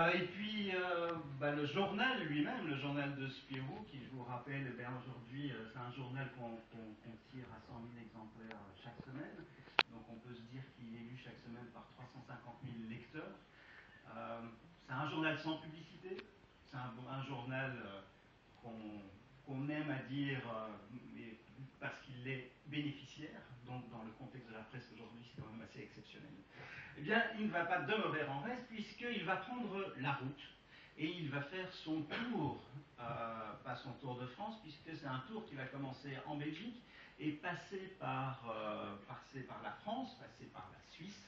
Et puis le journal lui-même, le journal de Spirou, qui je vous rappelle, aujourd'hui c'est un journal qu'on tire à 100 000 exemplaires chaque semaine. Donc on peut se dire qu'il est lu chaque semaine par 350 000 lecteurs. C'est un journal sans publicité, c'est un journal qu'on aime à dire parce qu'il est bénéficiaire, donc dans le contexte de la presse aujourd'hui c'est quand même assez exceptionnel. Eh bien, il ne va pas demeurer en reste puisqu'il va prendre la route et il va faire son tour, pas son tour de France, puisque c'est un tour qui va commencer en Belgique et passer par la France, passer par la Suisse.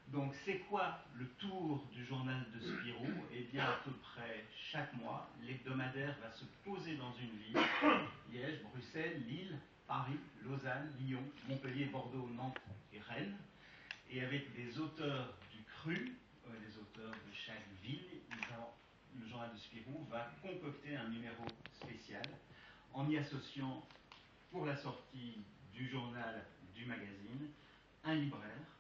Donc c'est quoi le tour du journal de Spirou? Eh bien à peu près chaque mois, l'hebdomadaire va se poser dans une ville, Liège, Bruxelles, Lille, Paris, Lausanne, Lyon, Montpellier, Bordeaux, Nantes et Rennes. Et avec des auteurs du cru, des auteurs de chaque ville, le journal de Spirou va concocter un numéro spécial en y associant pour la sortie du journal, du magazine, un libraire,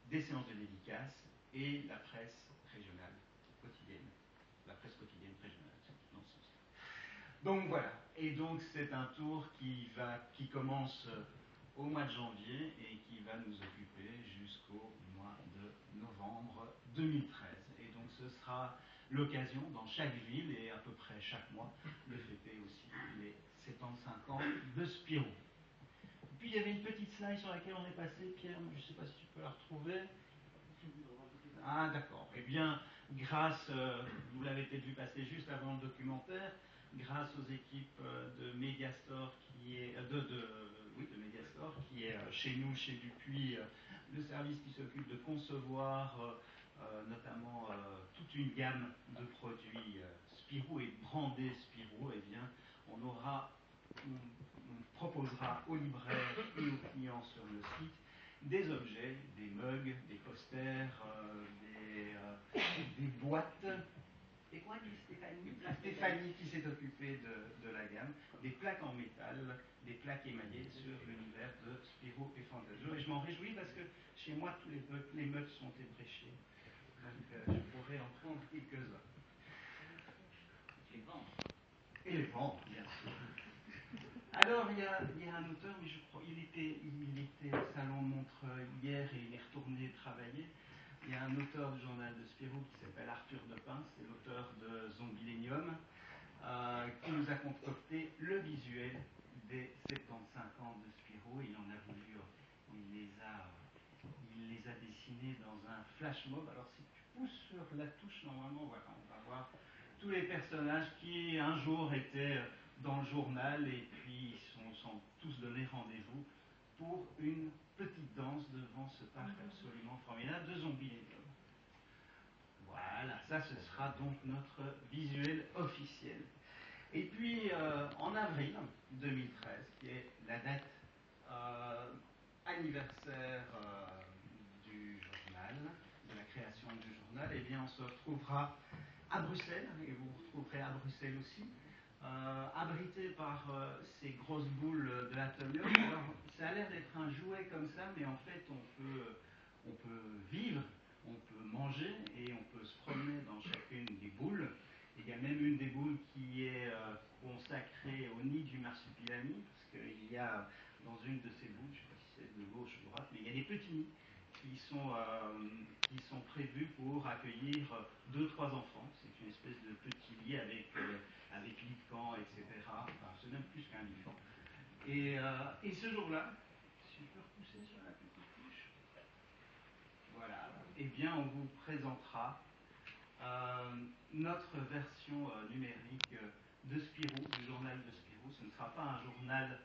des séances de dédicaces et la presse régionale quotidienne. La presse quotidienne régionale, dans ce sens. Donc voilà. Et donc c'est un tour qui commence au mois de janvier et qui va nous occuper jusqu'au mois de novembre 2013. Et donc ce sera l'occasion dans chaque ville et à peu près chaque mois de fêter aussi les 75 ans de Spirou. Et puis il y avait une petite slide sur laquelle on est passé, Pierre, je ne sais pas si tu peux la retrouver. Ah d'accord. Eh bien, grâce, vous l'avez peut-être vu passer juste avant le documentaire, grâce aux équipes de Mediastore de Mediastore, qui est chez nous, chez Dupuis, le service qui s'occupe de concevoir notamment toute une gamme de produits Spirou et brandés Spirou, eh bien, on proposera aux libraires et aux clients sur le site des objets, des mugs, des posters, des boîtes. Et quoi dit Stéphanie? Stéphanie qui s'est occupée de la gamme, des plaques en métal, des plaques émaillées sur l'univers de Spirou et Fantasio. Et je m'en réjouis parce que chez moi, tous les mugs sont ébréchés. Donc je pourrais en prendre quelques-uns. Et les vendre. Et les vendre, bien sûr. Alors, il y a un auteur, mais je crois il était au Salon de Montreuil hier et il est retourné travailler. Il y a un auteur du journal de Spirou qui s'appelle Arthur Depin, c'est l'auteur de Zombilenium, qui nous a concocté le visuel des 75 ans de Spirou. Et il en a voulu, il les a dessinés dans un flash mob. Alors, si tu pousses sur la touche, normalement, voilà, on va voir tous les personnages qui un jour étaient dans le journal et puis sont tous donné rendez-vous pour une petite danse devant ce parc absolument formidable de Zombilenium. Voilà, ça ce sera donc notre visuel officiel. Et puis en avril 2013, qui est la date anniversaire du journal, de la création du journal, eh bien on se retrouvera à Bruxelles, et vous vous retrouverez à Bruxelles aussi, abrité par ces grosses boules de l'atomium. Alors, ça a l'air d'être un jouet comme ça, mais en fait, on peut vivre, on peut manger et on peut se promener dans chacune des boules. Il y a même une des boules qui est consacrée au nid du marsupilami, parce qu'il y a dans une de ces boules, je ne sais pas si c'est de gauche ou de droite, mais il y a des petits nids qui sont prévus pour accueillir 2-3 enfants. C'est une espèce de petit lit avec lit de camp, etc. Enfin, c'est même plus qu'un lit de camp. Et ce jour-là, si je peux repousser sur la petite touche, voilà, eh bien on vous présentera notre version numérique de Spirou, du journal de Spirou. Ce ne sera pas un journal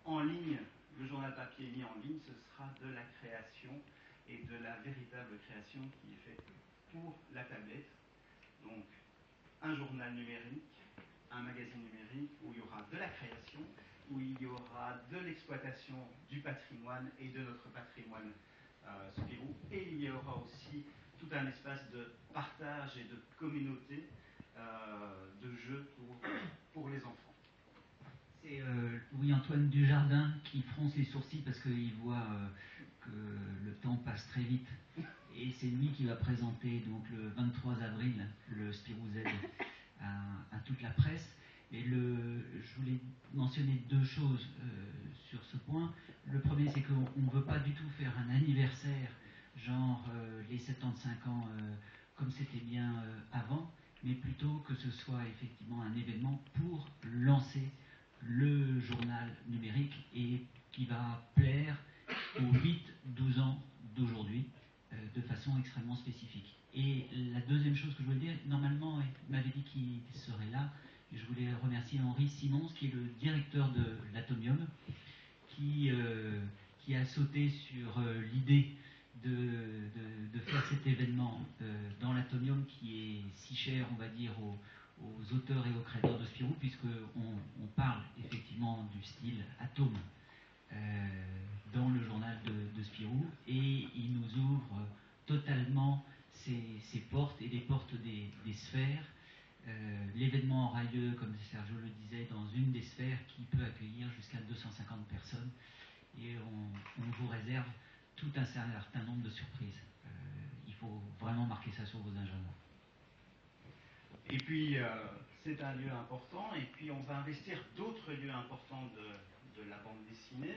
en ligne, le journal papier mis en ligne, ce sera de la création et de la véritable création qui est faite pour la tablette. Donc, un journal numérique, un magazine numérique où il y aura de la création, où il y aura de l'exploitation du patrimoine et de notre patrimoine Spirou, et il y aura aussi tout un espace de partage et de communauté de jeux pour les enfants. C'est Louis-Antoine Dujardin qui fronce les sourcils parce qu'il voit que le temps passe très vite Et c'est lui qui va présenter donc le 23 avril le Spirou Z à toute la presse. Et je voulais mentionner deux choses sur ce point. Le premier, c'est qu'on ne veut pas du tout faire un anniversaire, genre les 75 ans comme c'était bien avant, mais plutôt que ce soit effectivement un événement pour lancer le journal numérique et qui va plaire aux 8-12 ans d'aujourd'hui de façon extrêmement spécifique. Et la deuxième chose que je voulais dire, normalement, il m'avait dit qu'il serait là, et je voulais remercier Henri Simons, qui est le directeur de l'Atomium, qui a sauté sur l'idée de faire cet événement dans l'Atomium qui est si cher, on va dire, aux auteurs et aux créateurs de Spirou, puisqu'on parle effectivement du style Atome dans le journal de Spirou, et il nous ouvre totalement ses portes et les portes des sphères. L'événement aura lieu, comme Sergio le disait, dans une des sphères qui peut accueillir jusqu'à 250 personnes, et on vous réserve tout un certain nombre de surprises. Il faut vraiment marquer ça sur vos agendas. Et puis, c'est un lieu important, et puis on va investir d'autres lieux importants de la bande dessinée,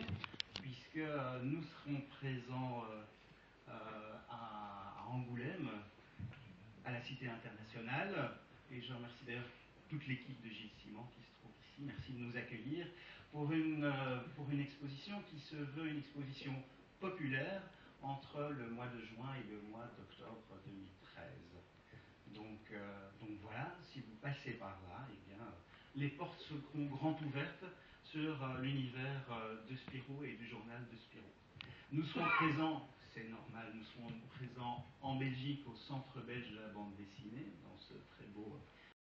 puisque nous serons présents à Angoulême, à la Cité internationale, et je remercie d'ailleurs toute l'équipe de Gilles Simon qui se trouve ici. Merci de nous accueillir pour une exposition qui se veut une exposition populaire entre le mois de juin et le mois d'octobre 2013. Donc voilà, si vous passez par là, eh bien, les portes seront grandes ouvertes sur l'univers de Spirou et du journal de Spirou. Nous serons présents, c'est normal, nous serons présents en Belgique, au Centre belge de la bande dessinée,